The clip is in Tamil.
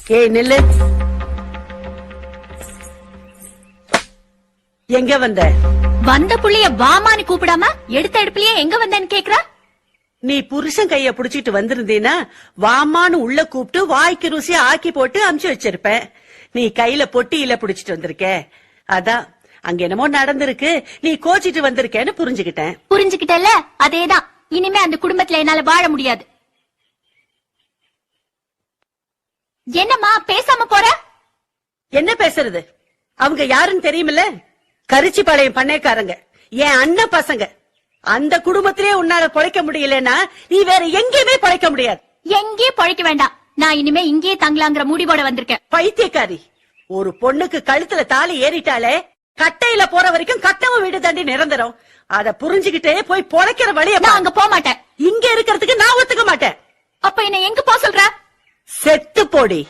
ஏய் நில்லு. எங்க வந்த? வந்த புள்ளிய வாமான்னு கூப்பிடாம எடுத்த எடுப்புலயே எங்க வந்தேன்னு கேக்குறா? நீ புருஷன் கைய புடிச்சிட்டு வந்திருந்தீனா வாமான்னு உள்ள கூப்பிட்டு வாய்க்கு ருசியா ஆக்கி போட்டு அமுச்சு வச்சிருப்பேன். நீ கையில பொட்டியில புடிச்சிட்டு வந்திருக்க. அதான் அங்க என்னமோ நடந்திருக்கு, நீ கோச்சிட்டு வந்திருக்கேன்னு புரிஞ்சுக்கிட்டேன். புரிஞ்சுக்கிட்டல? அதேதான். இனிமே அந்த குடும்பத்துல என்னால வாழ முடியாது. என்னம்மா பேசாம போற? என்ன பேசுறது? அவங்க யாருன்னு தெரியுமில்ல? கரிச்சிபாளையம் பண்ணைக்காரங்க, என் அண்ணன் பசங்க. அந்த குடும்பத்திலே உன்னால பொழைக்க முடியலன்னா நீ வேற எங்கேயுமே பொழைக்க முடியாது. எங்கேயும் பொழைக்க வேண்டாம். நான் இனிமே இங்கேயே தங்கலாங்கிற முடிவோட வந்திருக்கேன். பைத்தியக்காரி, ஒரு பொண்ணுக்கு கழுத்துல தாலி ஏறிட்டாலே கட்டையில போற வரைக்கும் கட்டவும் வீடு தாண்டி நிரந்தரம். அத புரிஞ்சுக்கிட்டே போய் பொழைக்கிற வழிய நான் அங்க போக மாட்டேன். இங்க இருக்கிறதுக்கு நான் ஒத்துக்க மாட்டேன். அப்ப என்ன எங்க போக சொல்ற? செத்து போடி.